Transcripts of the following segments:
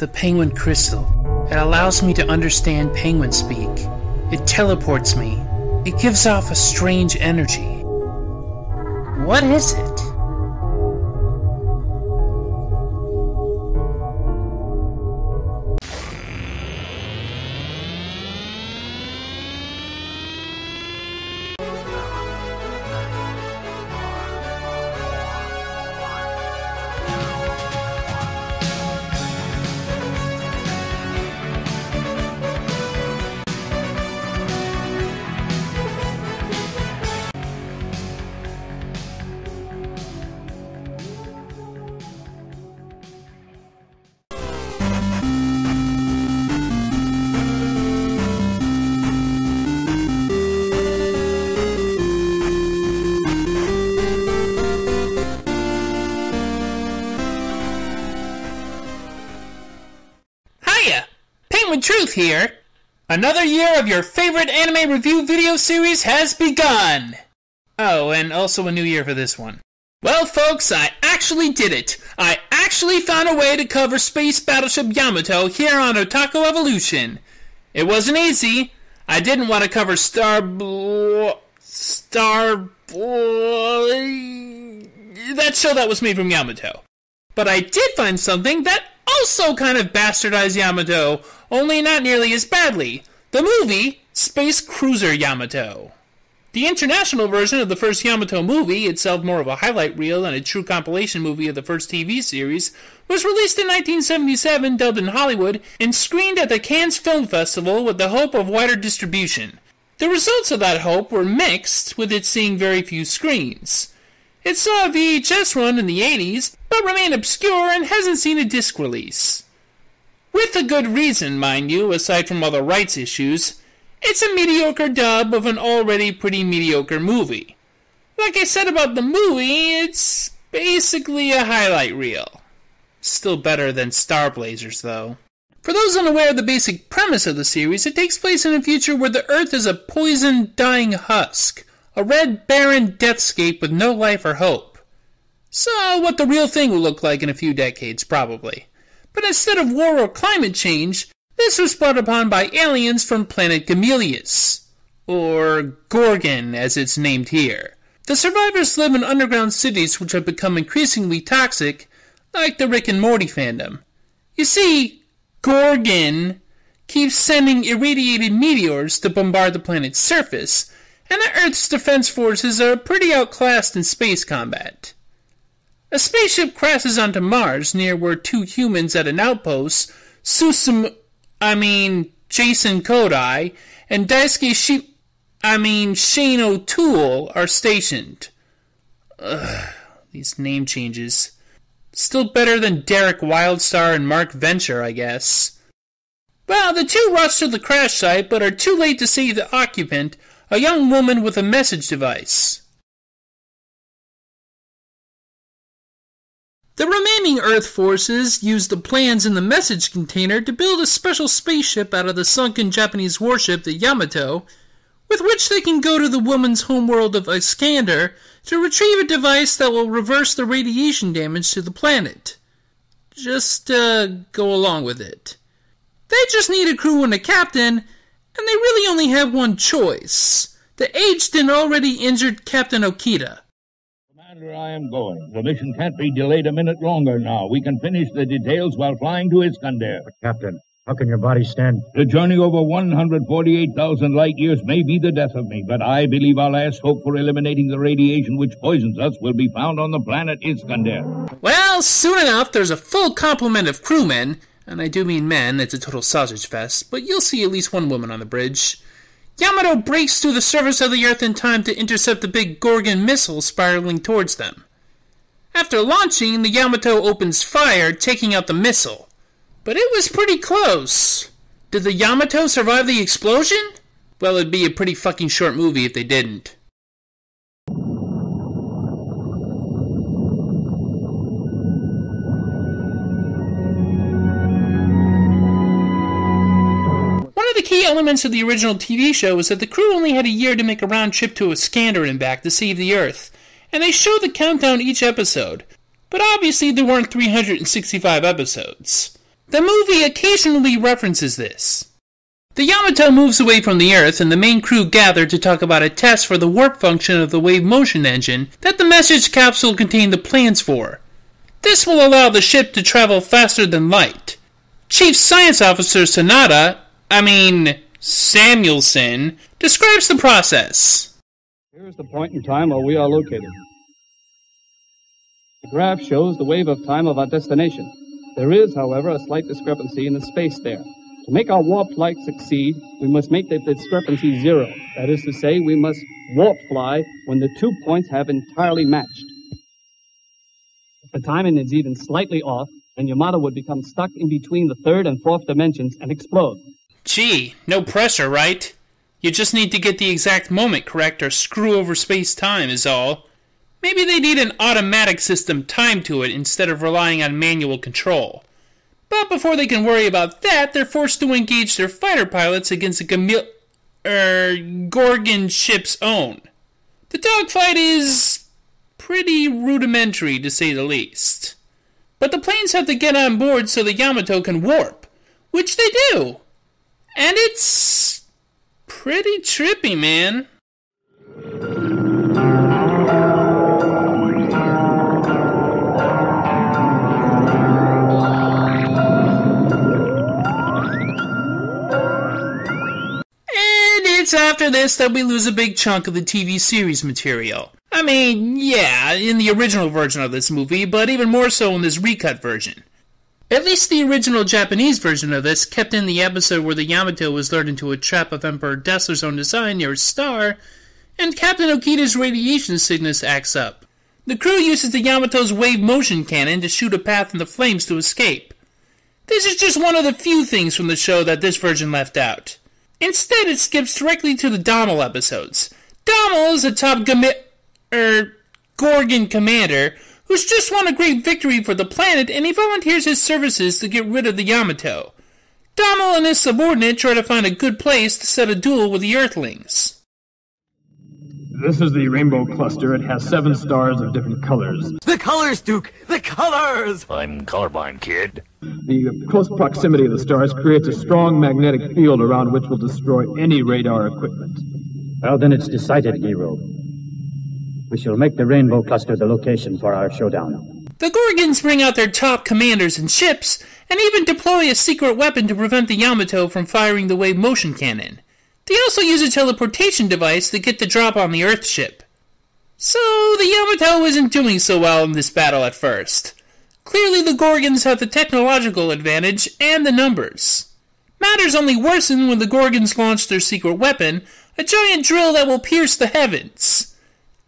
The penguin crystal. It allows me to understand penguin speak. It teleports me. It gives off a strange energy. What is it? Truth here. Another year of your favorite anime review video series has begun. Oh, and also a new year for this one. Well, folks, I actually did it. I actually found a way to cover Space Battleship Yamato here on Otaku Evolution. It wasn't easy. I didn't want to cover that show that was made from Yamato. But I did find something that also kind of bastardized Yamato, only not nearly as badly. The movie, Space Cruiser Yamato. The international version of the first Yamato movie, itself more of a highlight reel than a true compilation movie of the first TV series, was released in 1977, dubbed in Hollywood, and screened at the Cannes Film Festival with the hope of wider distribution. The results of that hope were mixed, with it seeing very few screens. It saw a VHS run in the 80s, but remained obscure and hasn't seen a disc release. With a good reason, mind you, aside from other rights issues. It's a mediocre dub of an already pretty mediocre movie. Like I said about the movie, it's basically a highlight reel. Still better than Starblazers, though. For those unaware of the basic premise of the series, it takes place in a future where the Earth is a poisoned, dying husk. A red, barren deathscape with no life or hope. So, what the real thing will look like in a few decades, probably. But instead of war or climate change, this was brought upon by aliens from planet Gamelius. Or Gorgon, as it's named here. The survivors live in underground cities which have become increasingly toxic, like the Rick and Morty fandom. You see, Gorgon keeps sending irradiated meteors to bombard the planet's surface, and the Earth's defense forces are pretty outclassed in space combat. A spaceship crashes onto Mars near where two humans at an outpost, Jason Kodai, and Shane O'Toole are stationed. These name changes. Still better than Derek Wildstar and Mark Venture, I guess. Well, the two rush to the crash site, but are too late to save the occupant, a young woman with a message device. The remaining Earth forces use the plans in the message container to build a special spaceship out of the sunken Japanese warship, the Yamato, with which they can go to the woman's homeworld of Iskander to retrieve a device that will reverse the radiation damage to the planet. Just, go along with it. They just need a crew and a captain, and they really only have one choice. The aged and already injured Captain Okita. Commander, I am going. The mission can't be delayed a minute longer now. We can finish the details while flying to Iskander. But, Captain, how can your body stand? The journey over 148,000 light years may be the death of me, but I believe our last hope for eliminating the radiation which poisons us will be found on the planet Iskander. Well, soon enough, there's a full complement of crewmen, and I do mean men, it's a total sausage fest, but you'll see at least one woman on the bridge. Yamato breaks through the surface of the Earth in time to intercept the big Gorgon missile spiraling towards them. After launching, the Yamato opens fire, taking out the missile. But it was pretty close. Did the Yamato survive the explosion? Well, it'd be a pretty fucking short movie if they didn't. The key elements of the original TV show was that the crew only had a year to make a round trip to Iskander and back to save the Earth, and they showed the countdown each episode, but obviously there weren't 365 episodes. The movie occasionally references this. The Yamato moves away from the Earth, and the main crew gather to talk about a test for the warp function of the wave motion engine that the message capsule contained the plans for. This will allow the ship to travel faster than light. Chief Science Officer Samuelson, describes the process. Here's the point in time where we are located. The graph shows the wave of time of our destination. There is, however, a slight discrepancy in the space there. To make our warp flight succeed, we must make the discrepancy zero. That is to say, we must warp fly when the 2 points have entirely matched. If the timing is even slightly off, then Yamato would become stuck in between the third and fourth dimensions and explode. Gee, no pressure, right? You just need to get the exact moment correct or screw over space-time is all. Maybe they need an automatic system timed to it instead of relying on manual control. But before they can worry about that, they're forced to engage their fighter pilots against a Gorgon ship's own. The dogfight is pretty rudimentary, to say the least. But the planes have to get on board so the Yamato can warp, which they do. And it's pretty trippy, man. It's after this that we lose a big chunk of the TV series material. I mean, yeah, in the original version of this movie, but even more so in this recut version. At least the original Japanese version of this kept in the episode where the Yamato was lured into a trap of Emperor Dessler's own design near a star, and Captain Okita's radiation sickness acts up. The crew uses the Yamato's wave motion cannon to shoot a path in the flames to escape. This is just one of the few things from the show that this version left out. Instead, it skips directly to the Dommel episodes. Dommel is a top Gorgon commander who's just won a great victory for the planet, and he volunteers his services to get rid of the Yamato. Dommel and his subordinate try to find a good place to set a duel with the Earthlings. This is the rainbow cluster. It has 7 stars of different colors. The colors, Duke! The colors! I'm colorblind, kid. The close proximity of the stars creates a strong magnetic field around which will destroy any radar equipment. Well, then it's decided, hero. We shall make the rainbow cluster the location for our showdown. The Gorgons bring out their top commanders and ships, and even deploy a secret weapon to prevent the Yamato from firing the wave motion cannon. They also use a teleportation device to get the drop on the Earth ship. So, the Yamato isn't doing so well in this battle at first. Clearly the Gorgons have the technological advantage and the numbers. Matters only worsen when the Gorgons launch their secret weapon, a giant drill that will pierce the heavens,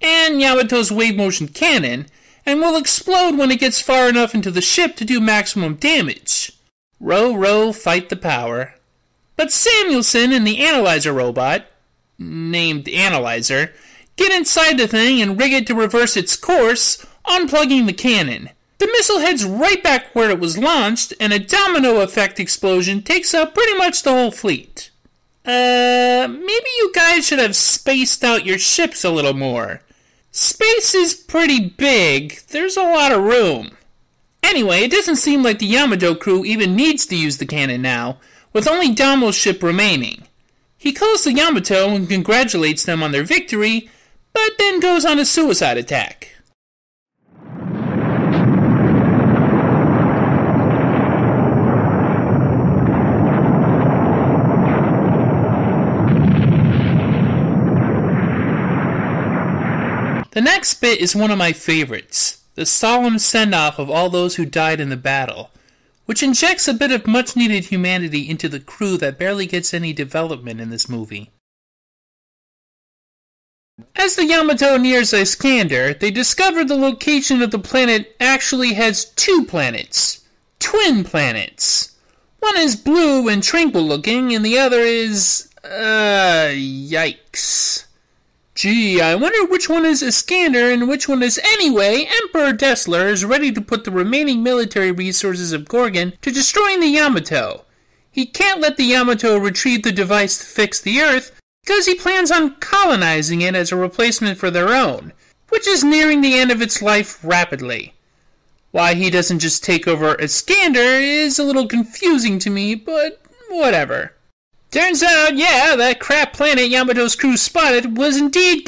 and Yamato's wave motion cannon, and will explode when it gets far enough into the ship to do maximum damage. Row, row, fight the power. But Samuelson and the Analyzer robot, named Analyzer, get inside the thing and rig it to reverse its course, unplugging the cannon. The missile heads right back where it was launched, and a domino effect explosion takes out pretty much the whole fleet. Maybe you guys should have spaced out your ships a little more. Space is pretty big. There's a lot of room. Anyway, it doesn't seem like the Yamato crew even needs to use the cannon now, with only Dommel's ship remaining. He calls the Yamato and congratulates them on their victory, but then goes on a suicide attack. The next bit is one of my favorites, the solemn send-off of all those who died in the battle, which injects a bit of much-needed humanity into the crew that barely gets any development in this movie. As the Yamato nears Iskander, they discover the location of the planet actually has 2 planets. Twin planets. One is blue and tranquil-looking, and the other is... yikes. Gee, I wonder which one is Iskander and which one is... Anyway, Emperor Dessler is ready to put the remaining military resources of Gorgon to destroying the Yamato. He can't let the Yamato retrieve the device to fix the Earth because he plans on colonizing it as a replacement for their own, which is nearing the end of its life rapidly. Why he doesn't just take over Iskander is a little confusing to me, but whatever. Turns out, yeah, that crap planet Yamato's crew spotted was indeed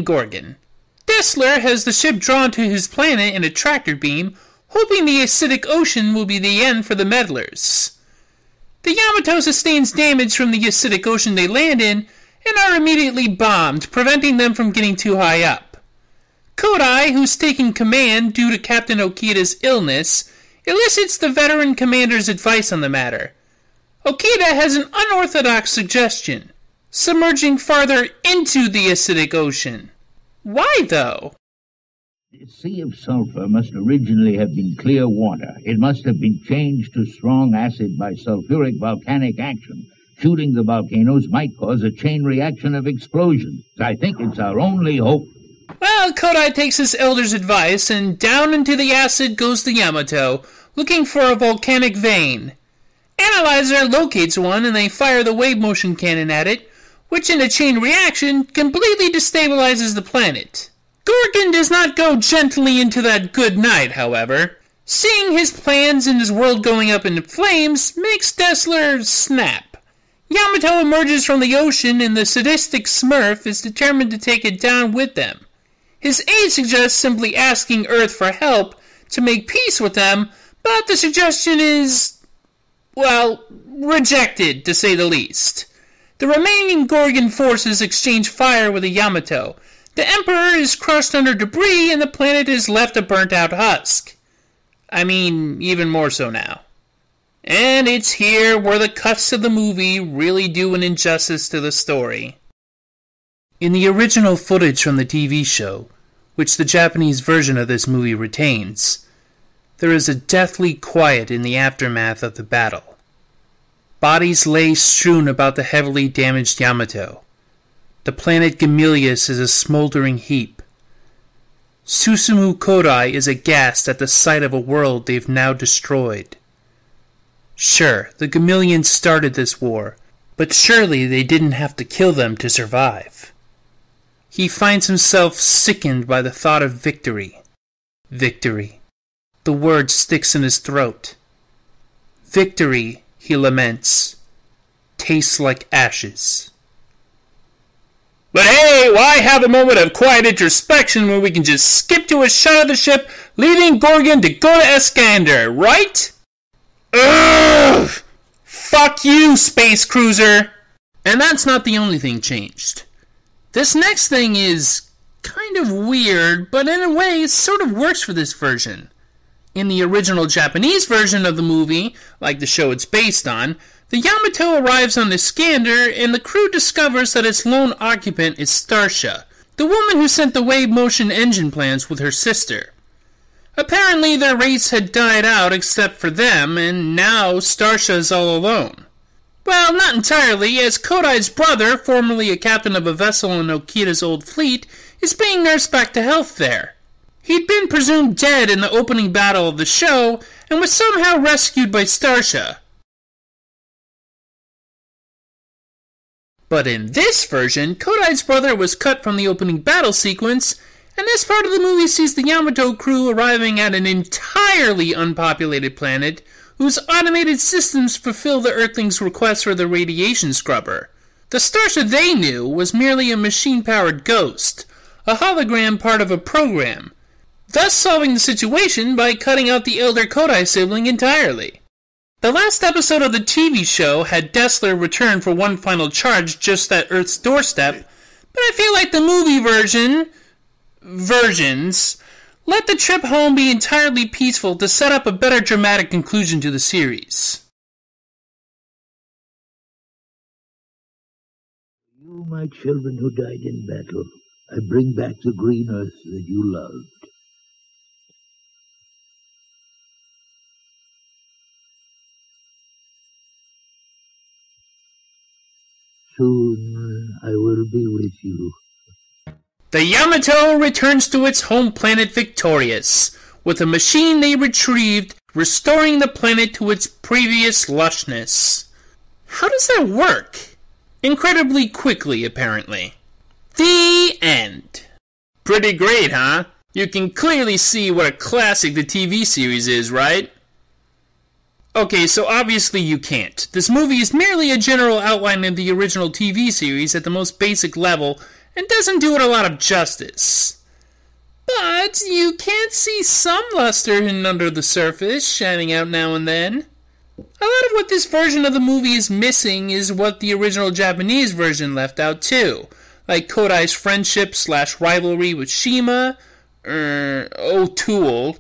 Gorgon. Dessler has the ship drawn to his planet in a tractor beam, hoping the acidic ocean will be the end for the meddlers. The Yamato sustains damage from the acidic ocean they land in, and are immediately bombed, preventing them from getting too high up. Kodai, who's taking command due to Captain Okida's illness, elicits the veteran commander's advice on the matter. Okida has an unorthodox suggestion: submerging farther into the acidic ocean. Why, though? The Sea of Sulfur must originally have been clear water. It must have been changed to strong acid by sulfuric volcanic action. Shooting the volcanoes might cause a chain reaction of explosions. I think it's our only hope. Well, Kodai takes his elder's advice, and down into the acid goes the Yamato, looking for a volcanic vein. Analyzer locates one, and they fire the wave motion cannon at it, which in a chain reaction completely destabilizes the planet. Gorgon does not go gently into that good night, however. Seeing his plans and his world going up in flames makes Dessler snap. Yamato emerges from the ocean, and the sadistic Smurf is determined to take it down with them. His aide suggests simply asking Earth for help to make peace with them, but the suggestion is, well, rejected, to say the least. The remaining Gorgon forces exchange fire with the Yamato. The Emperor is crushed under debris, and the planet is left a burnt-out husk. I mean, even more so now. And it's here where the cuts of the movie really do an injustice to the story. In the original footage from the TV show, which the Japanese version of this movie retains, there is a deathly quiet in the aftermath of the battle. Bodies lay strewn about the heavily damaged Yamato. The planet Gamilius is a smoldering heap. Susumu Kodai is aghast at the sight of a world they've now destroyed. Sure, the Gamillions started this war, but surely they didn't have to kill them to survive. He finds himself sickened by the thought of victory. Victory. The word sticks in his throat. Victory, he laments, tastes like ashes. But hey, why have a moment of quiet introspection when we can just skip to a shot of the ship leaving Gorgon to go to Iskander, right? Ugh! Fuck you, Space Cruiser! And that's not the only thing changed. This next thing is kind of weird, but in a way it sort of works for this version. In the original Japanese version of the movie, like the show it's based on, the Yamato arrives on Iskander, and the crew discovers that its lone occupant is Starsha, the woman who sent the wave motion engine plans with her sister. Apparently their race had died out except for them, and now Starsha is all alone. Well, not entirely, as Kodai's brother, formerly a captain of a vessel in Okida's old fleet, is being nursed back to health there. He'd been presumed dead in the opening battle of the show, and was somehow rescued by Starsha. But in this version, Kodai's brother was cut from the opening battle sequence, and this part of the movie sees the Yamato crew arriving at an entirely unpopulated planet whose automated systems fulfill the Earthlings' request for the radiation scrubber. The Starsha they knew was merely a machine-powered ghost, a hologram part of a program, thus solving the situation by cutting out the elder Kodai sibling entirely. The last episode of the TV show had Dessler return for one final charge just at Earth's doorstep, but I feel like the movie versions let the trip home be entirely peaceful to set up a better dramatic conclusion to the series. You, my children who died in battle, I bring back the green earth that you loved. Soon I will be with you. The Yamato returns to its home planet victorious, with a machine they retrieved, restoring the planet to its previous lushness. How does that work? Incredibly quickly, apparently. The end. Pretty great, huh? You can clearly see what a classic the TV series is, right? Okay, so obviously you can't. This movie is merely a general outline of the original TV series at the most basic level and doesn't do it a lot of justice. But you can see some luster hidden under the surface, shining out now and then. A lot of what this version of the movie is missing is what the original Japanese version left out too, like Kodai's friendship/rivalry with Shima, O'Toole,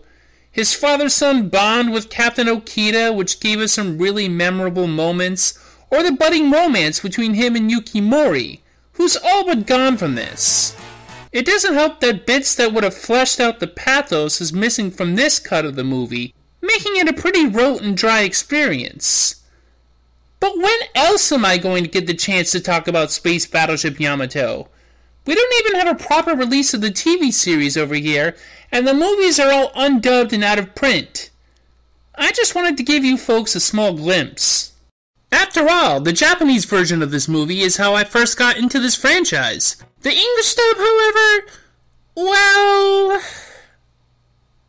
his father-son bond with Captain Okita, which gave us some really memorable moments, or the budding romance between him and Yukimori, who's all but gone from this. It doesn't help that bits that would have fleshed out the pathos is missing from this cut of the movie, making it a pretty rote and dry experience. But when else am I going to get the chance to talk about Space Battleship Yamato? We don't even have a proper release of the TV series over here, and the movies are all undubbed and out of print. I just wanted to give you folks a small glimpse. After all, the Japanese version of this movie is how I first got into this franchise. The English dub, however, well,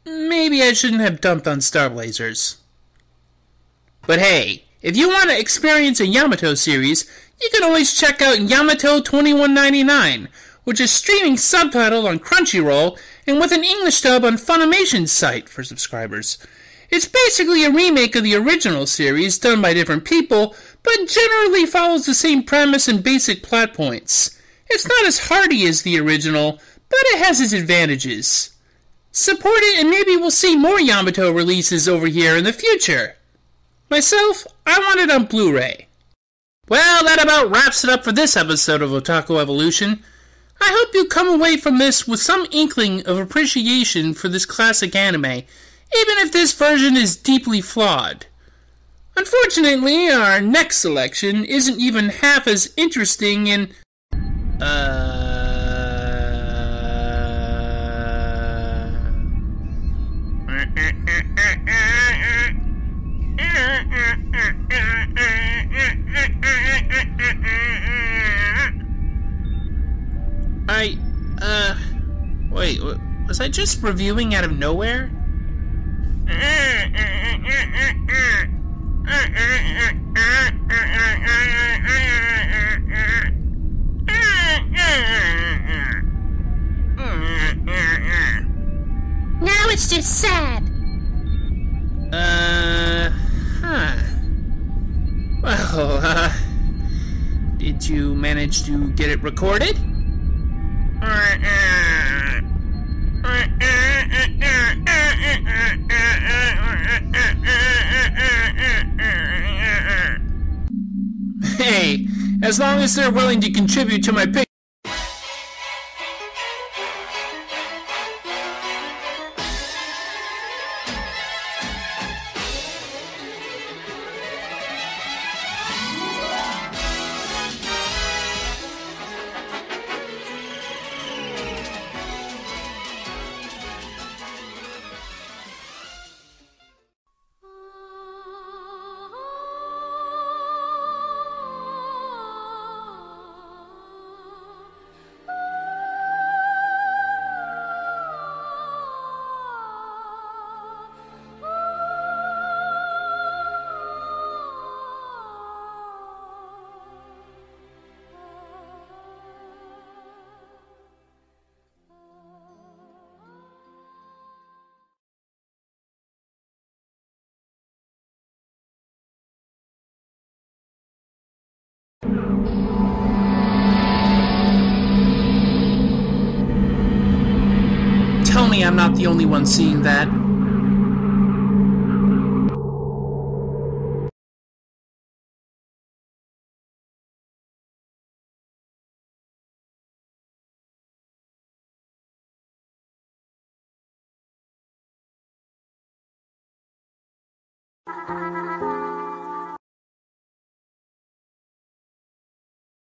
maybe I shouldn't have dumped on Starblazers. But hey, if you want to experience a Yamato series, you can always check out Yamato 2199, which is streaming subtitled on Crunchyroll and with an English dub on Funimation's site for subscribers. It's basically a remake of the original series done by different people, but generally follows the same premise and basic plot points. It's not as hearty as the original, but it has its advantages. Support it and maybe we'll see more Yamato releases over here in the future. Myself, I want it on Blu-ray. Well, that about wraps it up for this episode of Otaku Evolution. I hope you come away from this with some inkling of appreciation for this classic anime, even if this version is deeply flawed. Unfortunately, our next selection isn't even half as interesting and... Wait, was I just reviewing out of nowhere? Now it's just sad. Well, did you manage to get it recorded? Hey, as long as they're willing to contribute to my pic. Tell me I'm not the only one seeing that.